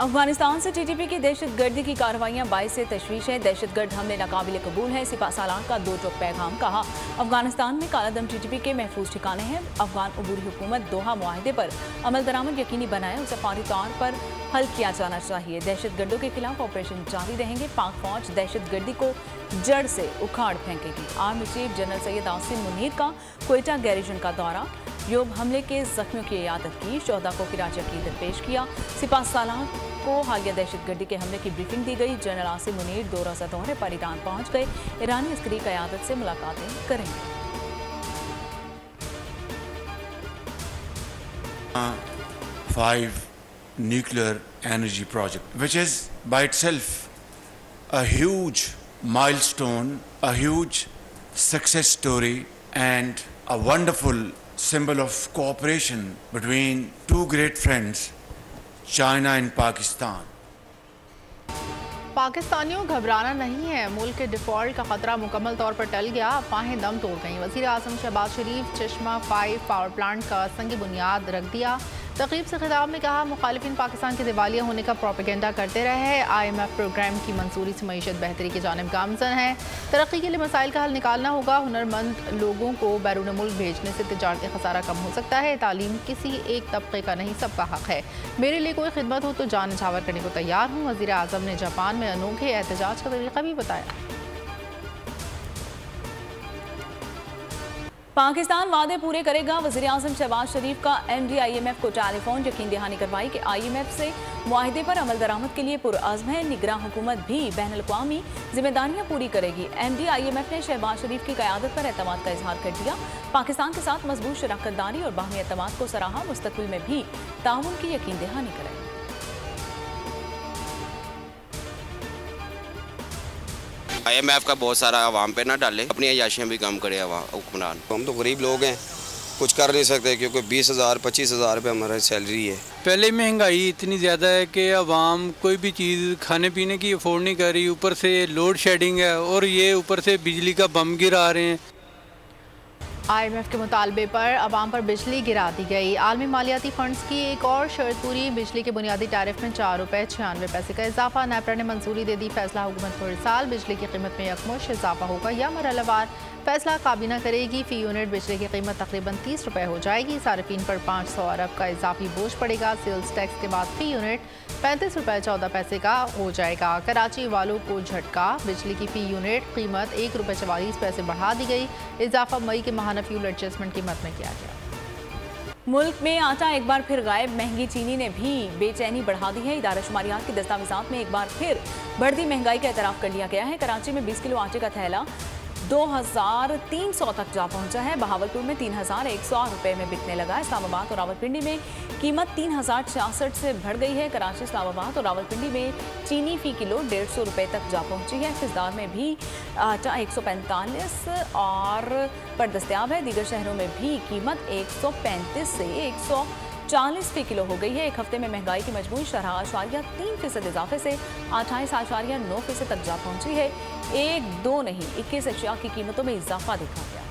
अफगानिस्तान से टीटीपी की दहशतगर्दी की कार्रवाइयां बाइस से तशवीश है। दहशतगर्द हमले नाकाबिल कबूल है। सिपा सालार का दो टोक पैगाम। कहा, अफगानिस्तान में कालादम टीटीपी के महफूज ठिकाने हैं। अफगान अबूरी हुकूमत दोहा मुआहदे पर अमल दरामद यकीनी बनाए, उसे फौरी तौर पर हल किया जाना चाहिए। दहशतगर्दों के खिलाफ ऑपरेशन जारी रहेंगे। पाक फौज दहशतगर्दी को जड़ से उखाड़ फेंकेगी। Army chief general Syed Asim Munir का क्वेटा गैरिजन का दौरा। योग हमले के जख्मियों की इयादत की। शोहदा को खिराज अकीदत पेश किया। सिपा सालार को हालिया दहशतगर्दी के हमले की ब्रीफिंग दी गई। जनरल आसिम मुनीर 2 रोज़ा दौरे पर ईरान पहुंच गए। ईरानी अस्करी क़यादत से मुलाकातें करेंगे। 5 nuclear energy project, which is by itself a huge milestone, a huge success story, and a wonderful symbol of cooperation between two great friends, China and Pakistan. पाकिस्तानियों घबराना नहीं है। मुल्क के डिफॉल्ट का खतरा मुकम्मल तौर पर टल गया। अफवाहें दम तोड़ गईं। वज़ीर आज़म शहबाज शरीफ चश्मा 5 पावर प्लांट का संग बुनियाद रख दिया। तक़रीब से खिताब में कहा, मुखालिफिन पाकिस्तान के दिवालिया होने का प्रोपेगेंडा करते रहे। IMF प्रोग्राम की मंजूरी से मईशत बेहतरी की जानिब गामज़न है। तरक्की के लिए मसाइल का हल निकालना होगा। हुनरमंद लोगों को बैरून मुल्क भेजने से तिजारती खसारा कम हो सकता है। तालीम किसी एक तबके का नहीं, सबका हक है। मेरे लिए कोई खिदमत हो तो जान निछावर करने को तैयार हूँ। वज़ीर आज़म ने जापान में अनोखे एहतजाज का तरीका भी बताया। पाकिस्तान वादे पूरे करेगा। वज़ीर आज़म शहबाज शरीफ का MD IMF को टेलीफोन। यकीन दहानी करवाई कि IMF से मुआहदे पर अमल दरामद के लिए पुरअज़्म है। निगरान हुकूमत भी बैनुल-अक़वामी जिम्मेदारियाँ पूरी करेगी। MD IMF ने शहबाज शरीफ की क़यादत पर एतमाद का इजहार कर दिया। पाकिस्तान के साथ मजबूत शराकतदारी और बाहमी एतमाद को सराहा। मुस्तक़बिल में भी ताउन की यकीन दहानी करें। IMF का बहुत सारा आवाम पे ना डाले, अपनी अयाशियाँ भी कम करे हुक्मरान। हम तो गरीब लोग हैं, कुछ कर नहीं सकते क्योंकि 20,000 25,000 रुपये हमारा सैलरी है। पहले महंगाई इतनी ज़्यादा है कि आवाम कोई भी चीज़ खाने पीने की अफोर्ड नहीं कर रही। ऊपर से लोड शेडिंग है और ये ऊपर से बिजली का बम गिरा रहे हैं। IMF के मुतालबे पर अवाम पर बिजली गिरा दी गई। आलमी मालियाती फंड्स की एक और शर्त पूरी। बिजली के बुनियादी टैरिफ में 4 रुपये 96 पैसे का इजाफा। नेपरा ने मंजूरी दे दी। फैसला हुकूमत हर साल बिजली की कीमत में यकमुश्त इजाफा होगा या मरहलावार फैसला काबीना करेगी। फ़ी यूनिट बिजली की कीमत तकरीबन 30 रुपये हो जाएगी। सार्फिन पर 500 अरब का इजाफी बोझ पड़ेगा। सेल्स टैक्स के बाद फ़ी यूनिट 35 रुपये 14 पैसे का हो जाएगा। कराची वालों को झटका। बिजली की फ़ी यूनिट कीमत 1 रुपये 44 पैसे बढ़ा दी गई। इजाफा मई के माहाना फ्यूल एडजस्टमेंट कीमत में किया गया। मुल्क में आटा एक बार फिर गायब। महंगी चीनी ने भी बेचैनी बढ़ा दी है। इदारा शुमारियात की दस्तावेजात में एक बार फिर बढ़ती महंगाई का एतराफ़ कर लिया गया है। कराची में 20 किलो आटे का थैला 2,300 तक जा पहुंचा है। बहावलपुर में 3,100 रुपये में बिकने लगा। इस्लामाबाद और रावलपिंडी में कीमत 3,066 से बढ़ गई है। कराची, इस्लामाबाद और रावलपिंडी में चीनी फ़ी किलो 150 रुपये तक जा पहुंची है। फिजदार में भी आटा 145 और पर दस्तियाब है। दीगर शहरों में भी कीमत 135 से 140 फ़ी किलो हो गई है। एक हफ्ते में महंगाई की मजमूई शरह 3% इजाफे से 28.9% तक जा पहुंची है। 1, 2 नहीं 21 अशिया की कीमतों में इजाफा देखा गया।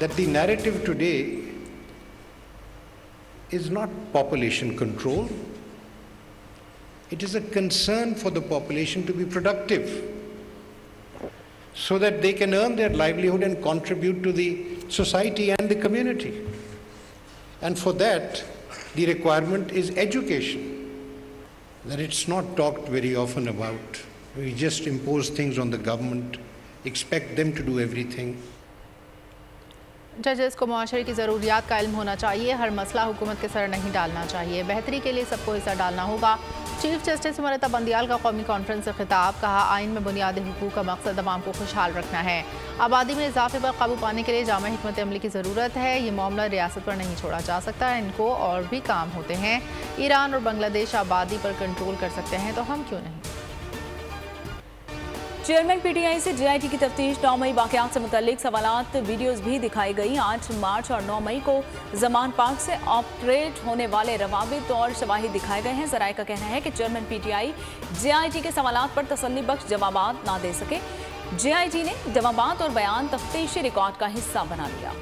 That the narrative today is not population control. It is a concern for the population to be productive, so that they can earn their livelihood and contribute to the society and the community. And for that, the requirement is education. That it's not talked very often about. We just impose things on the government, expect them to do everything. जजेस को मुआशरे की ज़रूरियात का इल्म होना चाहिए। हर मसला हुकूमत के सर नहीं डालना चाहिए। बेहतरी के लिए सबको हिस्सा डालना होगा। चीफ जस्टिस उमरता बंदियाल का कौमी कॉन्फ्रेंस से खिताब। कहा, आइन में बुनियादी हुकूक का मकसद अवाम को खुशहाल रखना है। आबादी में इजाफे पर काबू पाने के लिए जामा हिकमत अमली की ज़रूरत है। ये मामला रियासत पर नहीं छोड़ा जा सकता। इनको और भी काम होते हैं। ईरान और बांग्लादेश आबादी पर कंट्रोल कर सकते हैं तो हम क्यों नहीं। चेयरमैन PTI से JIT की तफ्तीश। 9 मई वाक़यात से मुतल्लिक सवालात वीडियोज़ भी दिखाई गई। 8 मार्च और 9 मई को जमान पार्क से ऑपरेट होने वाले रवाबित और शवाहिद दिखाए गए हैं। ज़राए का कहना है कि चेयरमैन PTI JIT के सवालात पर तसल्ली बख्श जवाबात ना दे सके। JIT ने जवाबात और बयान तफ्तीशी रिकॉर्ड का हिस्सा बना लिया।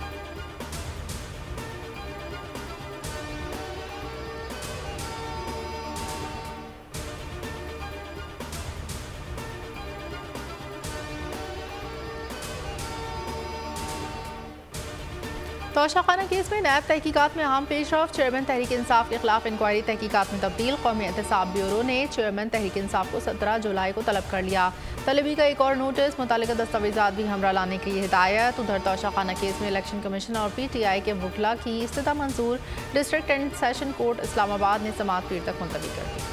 तोशाखाना केस में नैब तहकीकात में अहम पेशरफ। चेयरमैन तहरीक इंसाफ के खिलाफ इंक्वायरी तहकीकात में तब्दील। कौमी एहतसाब ब्यूरो ने चेयरमैन तहरीक इंसाफ को 17 जुलाई को तलब कर लिया। तलबी का एक और नोटिस, मुतालिका दस्तावेजात भी हमरा लाने की हिदायत। उधर तोशाखाना केस में इलेक्शन कमीशन और PTI के वकला की इस्तिदा मंजूर। District and session court Islamabad ने समाअत पीर तक मुलतवी कर दी।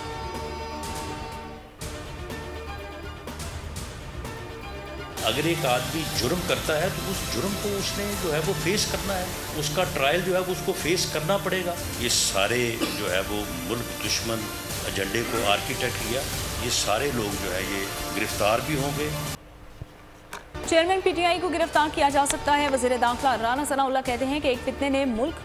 अगर एक आदमी जुर्म करता है तो उस जुर्म को उसने जो है वो फेस करना है, उसका ट्रायल जो है वो उसको फेस करना पड़ेगा। ये सारे जो है वो मुल्क दुश्मन एजेंडे को आर्किटेक्ट किया, ये सारे लोग जो है ये गिरफ्तार भी होंगे। चेयरमैन PTI को गिरफ्तार किया जा सकता है। वज़ीर दाखिला राना सनाउल्लाह कहते हैं कि एक फितने ने मुल्क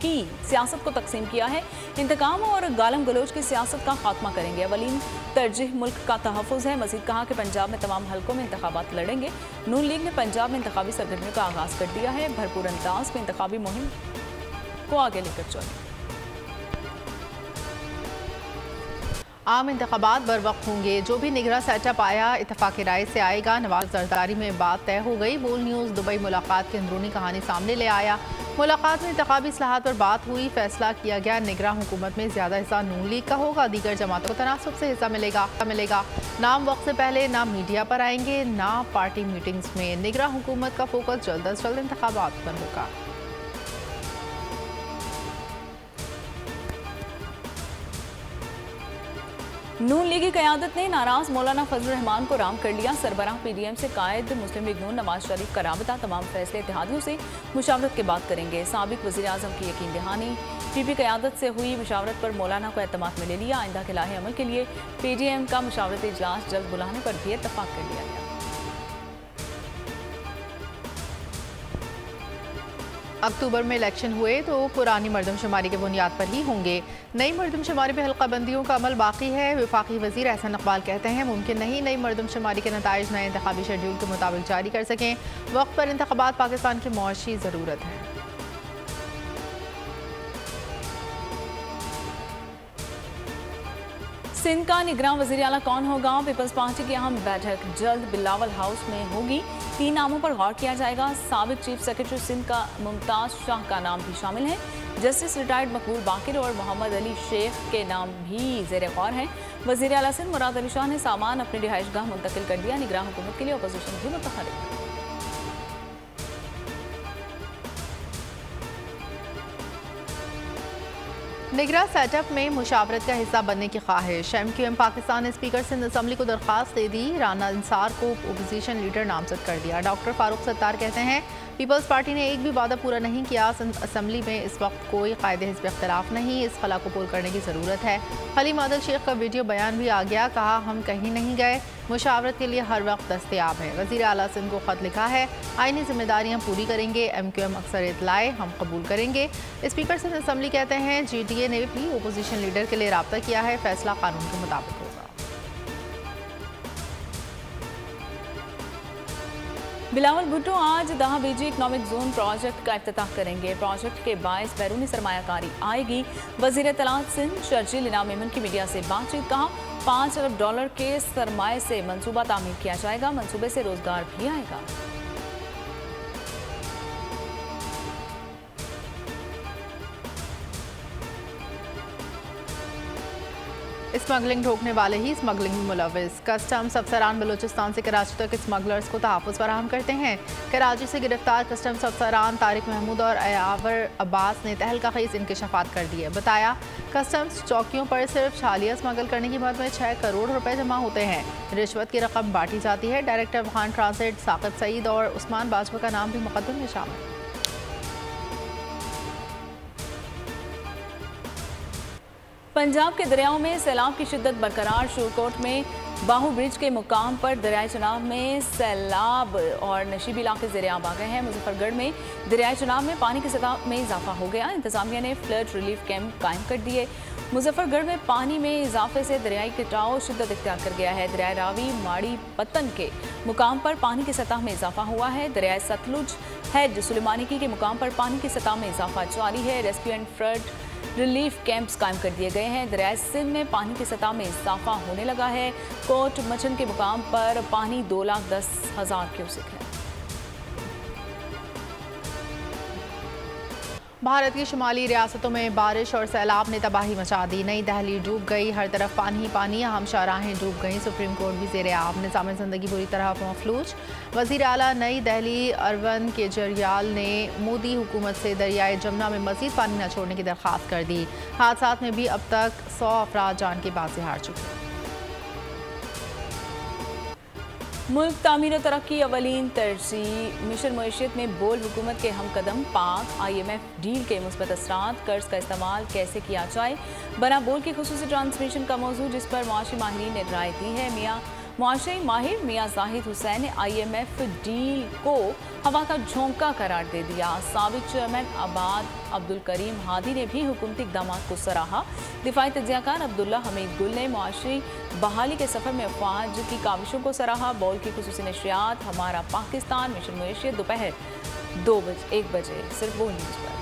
की सियासत को तकसीम किया है। इंतकाम और गालम गलोच की सियासत का खात्मा करेंगे। अवलीन तरजीह मुल्क का तहफ़्फ़ुज़ है। मज़ीद कहा कि पंजाब में तमाम हलकों में इंतखाबात लड़ेंगे। नून लीग ने पंजाब में इंतखाबी सरगर्मियों का आगाज़ कर दिया है। भरपूर अंदाज में इंतखाबी मुहिम को आगे लेकर चलें। आम इंतखाबात बर वक्त होंगे। जो भी निगरां सेटअप आया इत्तफाक़ राय से आएगा। नवाज जरदारी में बात तय हो गई। बोल न्यूज़ दुबई मुलाकात की अंदरूनी कहानी सामने ले आया। मुलाकात में इंतखाबी इस्लाहात पर बात हुई। फैसला किया गया निगरां हुकूमत में ज़्यादा हिस्सा नून लीग का होगा। दीगर जमातों को तनासुब से हिस्सा मिलेगा। नाम वक्त से पहले ना मीडिया पर आएंगे ना पार्टी मीटिंग्स में। निगरां हुकूमत का फोकस जल्द अज जल्द इंतखाबात पर होगा। नून लीग की क़यादत ने नाराज मौलाना फजल रहमान को राम कर लिया। सरबराह PDM से कायद मुस्लिम लीग नून नवाज शरीफ का राबता। तमाम फैसले इत्तेहादियों से मुशावरत के बाद करेंगे। साबिक वज़ीर आज़म की यकीन दहानी। PP क़यादत से हुई मुशावरत पर मौलाना को एतमाद में ले लिया। आइंदा के लाहे अमल के लिए PDM का मुशावरती इजलास जल्द बुलाने पर भी इत्तफाक कर लिया गया। अक्टूबर में इलेक्शन हुए तो पुरानी मरदमशुमारी के बुनियाद पर ही होंगे। नई मरदमशुमारी में हल्का बंदियों का अमल बाकी है। वफाकी वज़ीर एहसन इकबाल कहते हैं मुमकिन नहीं नई मरदमशुमारी के नताइज नए इंतखाबी शेड्यूल के मुताबिक जारी कर सकें। वक्त पर इंतखाबात पाकिस्तान की मुआशी ज़रूरत है। सिंध का निगरान वज़ीर आला कौन होगा? पीपल्स पार्टी की अहम बैठक जल्द बिलावल हाउस में होगी। 3 नामों पर गौर किया जाएगा। साबिक चीफ सेक्रेटरी सिंध का मुमताज़ शाह का नाम भी शामिल है। जस्टिस रिटायर्ड मकबूल बाकिर और मोहम्मद अली शेख के नाम भी ज़ेर गौर हैं। वज़ीर आला सिंध मुराद अली शाह ने सामान अपनी रिहाइशगाह मुंतकिल कर दिया। निगरान हुकूमत के लिए अपोजिशन भी मुतहर्रिक। निगरां सेटअप में मुशावरत का हिस्सा बनने की ख्वाहिश। MQM पाकिस्तान ने स्पीकर सिंध असम्बली को दरख्वास्त दे दी। राना अंसार को अपोजिशन लीडर नामजद कर दिया। डॉक्टर फारूक सत्तार कहते हैं पीपल्स पार्टी ने एक भी वादा पूरा नहीं किया। सिंध असम्बली में इस वक्त कोई कायदे हिज़्ब इख्तिलाफ नहीं। इस खला को पुर करने की ज़रूरत है। हलीम आदिल शेख का वीडियो बयान भी आ गया। कहा हम कहीं नहीं गए, मुशावरत के लिए हर वक्त दस्तयाब है। वज़ीर आला सिंध को ख़त लिखा है, आईनी जिम्मेदारियाँ पूरी करेंगे। MQM अक्सरियत लाए, हम कबूल करेंगे। स्पीकर सिंध असम्बली कहते हैं GTA ने भी अपोजिशन लीडर के लिए राब्ता किया है। फैसला कानून के मुताबिक होगा। बिलावल भुट्टो आज दहा बीजी इकनॉमिक जोन प्रोजेक्ट का इफ्तिताह करेंगे। प्रोजेक्ट के बायस बैरूनी सरमायाकारी आएगी। वज़ीर इत्तलात सिंध शर्जील इनाम मेमन की मीडिया से बातचीत। कहा $5 अरब के सरमाए से मंसूबा तामीर किया जाएगा। मंसूबे से रोजगार भी आएगा। स्मगलिंग रोकने वाले ही स्मगलिंग में मुलविस। कस्टम्स अफसरान बलूचिस्तान से कराची तक स्मगलर्स को तहफ़्फ़ुज़ फराहम करते हैं। कराची से गिरफ्तार कस्टम्स अफसरान तारिक महमूद और अयावर अब्बास ने तहलका ख़ीज़ इंकशाफात कर दिए। बताया कस्टम्स चौकियों पर सिर्फ छालिया स्मगल करने की मद में 6 करोड़ रुपए जमा होते हैं। रिश्वत की रकम बांटी जाती है। डायरेक्टर अफगान ट्रांसिट साकिब सईद और उस्मान बाजवा का नाम भी मुकद्दमे में शामिल। पंजाब के दरियाओं में सैलाब की शिद्दत बरकरार। शूरकोट में बाहू ब्रिज के मुकाम पर दरियाए चनाब में सैलाब और नशीबी इलाके ज़ेर-ए-आब आ गए हैं। मुजफ्फरगढ़ में दरियाए चनाब में पानी की सतह में इजाफा हो गया। इंतजामिया ने फ्लड रिलीफ कैंप कायम कर दिए। मुजफ्फरगढ़ में पानी में इजाफे से दरियाई कटाव शिद्दत इख्तियार कर गया है। दरियाए रावी माड़ी पत्तन के मुकाम पर पानी की सतह में इजाफा हुआ है। दरियाए सतलुज हेड सुलेमानिकी के मुकाम पर पानी की सतह में इजाफा जारी है। Rescue and flood relief camps कायम कर दिए गए हैं। दरियाए सिंध में पानी की सतह में इजाफा होने लगा है। कोट मचन के मुकाम पर पानी 2,10,000 क्यूसेक है। भारत की शुमाली रियासतों में बारिश और सैलाब ने तबाही मचा दी। नई दिल्ली डूब गई, हर तरफ पानी ही पानी, अहम शाहराहें डूब गईं। सुप्रीम कोर्ट भी ज़ेर आब, निज़ाम ज़िंदगी बुरी तरह मफलूज। वज़ीर आला नई दिल्ली अरविंद केजरीवाल ने मोदी हुकूमत से दरियाए जमुना में मज़ीद पानी न छोड़ने की दरख्वास्त कर दी। हादसात में भी अब तक 100 अफराद जान की बाजी हार चुके। मुल्क तामीर और तरक्की अवलीन तरजीह। मिशन मईशत में बोल हुकूमत के हम कदम। पाक IMF डील के मुस्बत असरात, कर्ज का इस्तेमाल कैसे किया जाए, बना बोल की खुसूसी ट्रांसमिशन का मौजू, जिस पर मुआशी माहिरीन ने राय दी है। मुआशी माहिर मियाँ जाहिद हुसैन ने IMF डील को हवा का झोंका करार दे दिया। साबिक चेयरमैन आबाद अब्दुल करीम हादी ने भी हुकूमती इक़दाम को सराहा। दिफाई तज्ज़ियाकार अब्दुल्ला हमीद गुल ने मुआशी बहाली के सफ़र में अफवाज की काविशों को सराहा। बॉल की खुसूसी नशरियात हमारा पाकिस्तान, मिशन मईशत दोपहर 1 बजे सिर्फ वो न्यूज़ पर।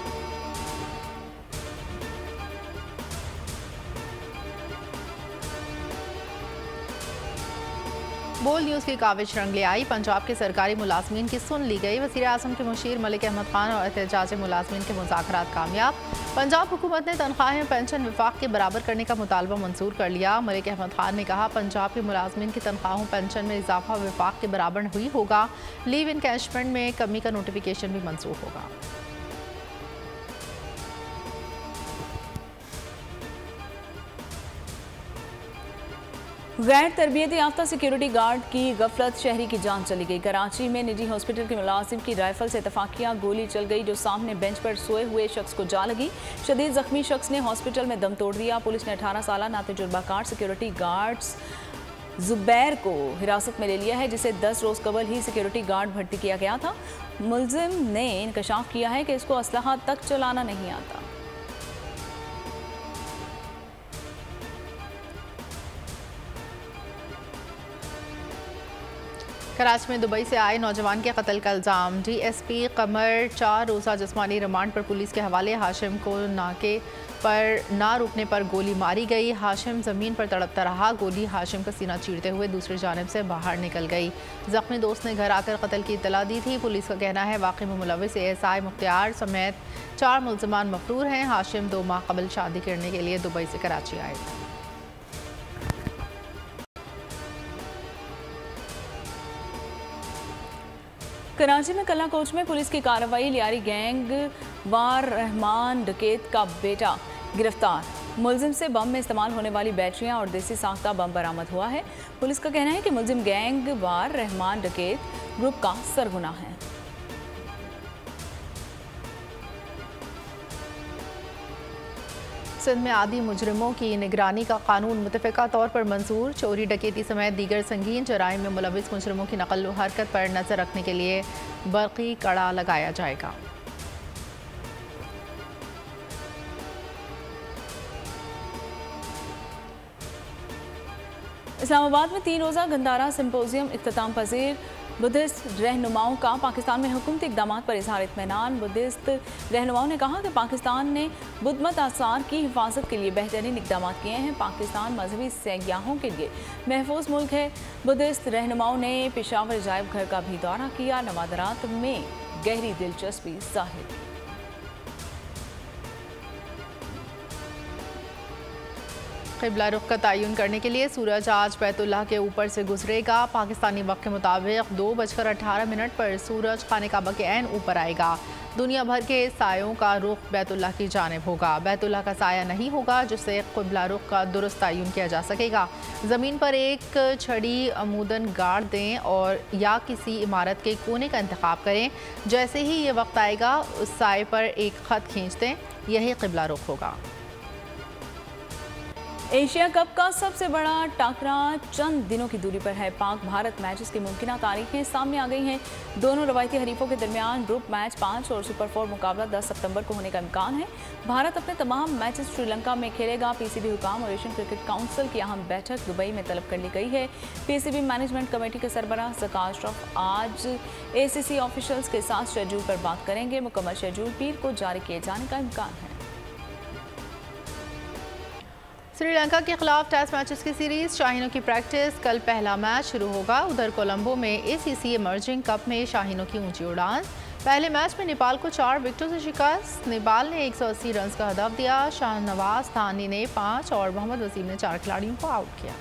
बोल न्यूज़ की काविश रंग ले आई। पंजाब के सरकारी मुलाजमीन की सुन ली गई। वज़ीर आज़म के मुशीर मलिक अहमद खान और एहतजाजी मुलाजमीन के मुज़ाकरात कामयाब। पंजाब हुकूमत ने तनख्वाहें पेंशन विफाक के बराबर करने का मुतालबा मंजूर कर लिया। मलिक अहमद खान ने कहा, पंजाब के मुलाजमीन की तनख्वाहों पेंशन में इजाफा विफाक के बराबर हुई होगा। लीव इनकैशमेंट में कमी का नोटिफिकेशन भी मंजूर होगा। गैर तरबियत याफ्ता सिक्योरिटी गार्ड की गफलत, शहरी की जान चली गई। कराची में निजी हॉस्पिटल के मुलाजिम की राइफल से इतफाकिया गोली चल गई, जो सामने बेंच पर सोए हुए शख्स को जा लगी। शदीद जख्मी शख्स ने हॉस्पिटल में दम तोड़ दिया। पुलिस ने 18 साल नातजुर्बाकार सिक्योरिटी गार्ड्स जुबैर को हिरासत में ले लिया है, जिसे 10 रोज़ कबल ही सिक्योरिटी गार्ड भर्ती किया गया था। मुलजिम ने इंकशाफ किया है कि इसको असलहा तक चलाना नहीं आता। कराची में दुबई से आए नौजवान के कत्ल का इल्ज़ाम। DSP कमर 4 रोज़ा जिस्मानी रिमांड पर पुलिस के हवाले। हाशिम को नाके पर ना रुकने पर गोली मारी गई। हाशिम ज़मीन पर तड़पता रहा। गोली हाशिम का सीना चीरते हुए दूसरी जानिब से बाहर निकल गई। ज़ख्मी दोस्त ने घर आकर कत्ल की इत्तला दी थी। पुलिस का कहना है वाक़े में मुलविस ASI मुख्तियार समेत 4 मुल्ज़िमान मफरूर हैं। हाशिम 2 माह कबल शादी करने के लिए दुबई से कराची आए थे। कराची में कला कोच में पुलिस की कार्रवाई। लियारी गैंग वार रहमान डकैत का बेटा गिरफ्तार। मुलजिम से बम में इस्तेमाल होने वाली बैटरियां और देसी साख्ता बम बरामद हुआ है। पुलिस का कहना है कि मुलजिम गैंग वार रहमान डकैत ग्रुप का सरगना है। सिंध में आदी मुजरिमों की निगरानी का कानून मुतफ़िका तौर पर मंजूर। चोरी डकैती समेत दीगर संगीन जराइम में मुलविस मुजरिमों की नकल व हरकत पर नज़र रखने के लिए बरक़ी कड़ा लगाया जाएगा। इस्लामाबाद में 3 रोज़ा गंदारा सिम्पोजियम इख्तिताम पजीर। बुद्धिस्ट रहनुमाओं का पाकिस्तान में हुकूमती इक़दाम पर इज़हार इत्मीनान। बुद्धिस्ट रहनुमाओं ने कहा कि पाकिस्तान ने बुद्धमत आसार की हिफाजत के लिए बेहतरीन इक़दाम किए हैं। पाकिस्तान मजहबी सयाहों के लिए महफूज मुल्क है। बुद्धिस्ट रहनुमाओं ने पेशावर अजायब घर का भी दौरा किया। नवादरात में गहरी दिलचस्पी जाहिर की। क़िबला रुख का तयन करने के लिए सूरज आज बैतुल्लाह के ऊपर से गुजरेगा। पाकिस्तानी वक्त के मुताबिक 2:18 पर सूरज खाने काबा के ऐन ऊपर आएगा। दुनिया भर के सायों का रुख बैतुल्लाह की जानिब होगा। बैतुल्लाह का साया नहीं होगा, जिससे क़िबला रुख का दुरुस्त तयन किया जा सकेगा। ज़मीन पर एक छड़ी अमूदन गाड़ दें और या किसी इमारत के कोने का इंतखाब करें। जैसे ही ये वक्त आएगा, उस साए पर एक ख़त खींच दें। यही क़िबला रुख होगा। एशिया कप का सबसे बड़ा टाकरा चंद दिनों की दूरी पर है। पाक भारत मैचेस की मुमकिन तारीखें सामने आ गई हैं। दोनों रवायती हरीफों के दरमियान ग्रुप मैच 5 और सुपर 4 मुकाबला 10 सितंबर को होने का इम्कान है। भारत अपने तमाम मैचेस श्रीलंका में खेलेगा। PCB हुकाम और एशियन क्रिकेट काउंसिल की अहम बैठक दुबई में तलब कर ली गई है। PCB मैनेजमेंट कमेटी के सरबराह ज़का अशरफ आज ACC ऑफिशियल्स के साथ शेड्यूल पर बात करेंगे। मुकम्मल शेड्यूल पीर को जारी किए जाने का इम्कान है। श्रीलंका के खिलाफ टेस्ट मैचेस की सीरीज शाहीनों की प्रैक्टिस। कल पहला मैच शुरू होगा। उधर कोलंबो में ACC इमर्जिंग कप में शाहीनों की ऊंची उड़ान। पहले मैच में नेपाल को 4 विकेटों से शिकस्त। नेपाल ने 180 रन का हदफ दिया। शाहनवाज थानी ने 5 और मोहम्मद वसीम ने 4 खिलाड़ियों को आउट किया।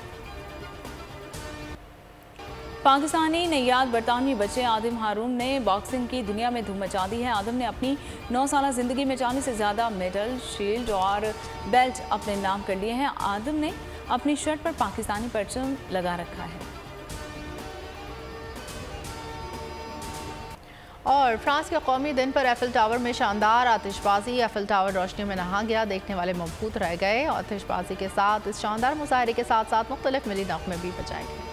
पाकिस्तानी नैयाद बरतानवी बच्चे आदिम हारून ने बॉक्सिंग की दुनिया में धूम मचा दी है। आदम ने अपनी 9 साल जिंदगी में 40 से ज़्यादा मेडल, शील्ड और बेल्ट अपने नाम कर लिए हैं। आदम ने अपनी शर्ट पर पाकिस्तानी परचम लगा रखा है। और फ्रांस के कौमी दिन पर एफिल टावर में शानदार आतिशबाजी। एफिल टावर रोशनी में नहा गया, देखने वाले मबहूत रह गए। आतिशबाजी के साथ इस शानदार मुजाहरे के साथ साथ मुख्तलिफ मिली नग़मे भी बजाए गए।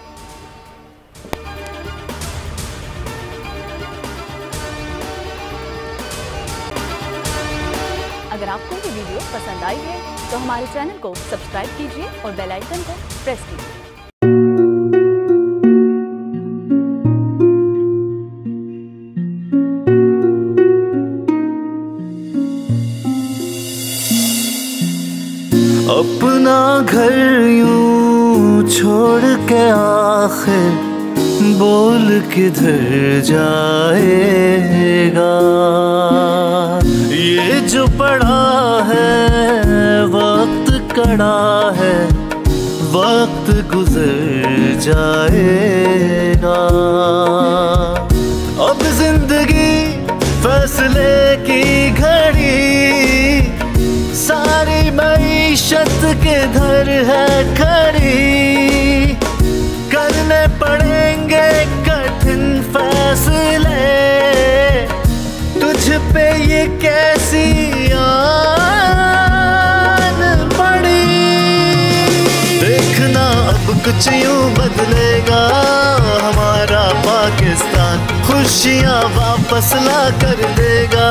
अगर आपको ये वीडियो पसंद आई है तो हमारे चैनल को सब्सक्राइब कीजिए और बेल आइकन को प्रेस कीजिए। अपना घर यूं छोड़ के आखिर बोल किधर जाएगा। ये जो पड़ा है वक्त कड़ा है, वक्त गुजर जाएगा। अब जिंदगी फैसले की घड़ी, सारी मईशत के घर है खड़ी। करने पड़ेंगे कठिन फैसले, तुझ पे ये कैसी आन पड़ी। देखना अब कुछ यूं बदलेगा हमारा पाकिस्तान, खुशियाँ वापस ला कर देगा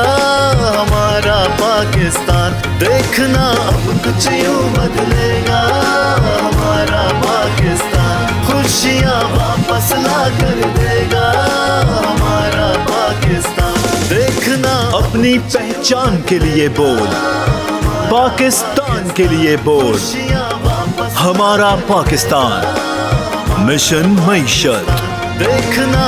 हमारा पाकिस्तान। देखना अब कुछ यूं बदलेगा हमारा पाकिस्तान, खुशियाँ वापस ला कर देगा हमारा पाकिस्तान। देखना अपनी पहचान के लिए बोल, पाकिस्तान के लिए बोल, हमारा पाकिस्तान, मिशन मईशत। देखना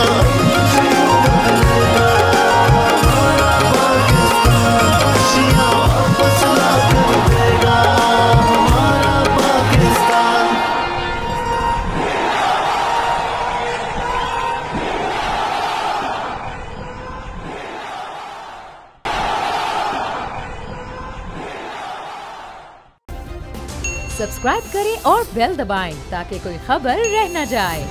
सब्सक्राइब करें और बेल दबाएं ताकि कोई खबर रह न जाए।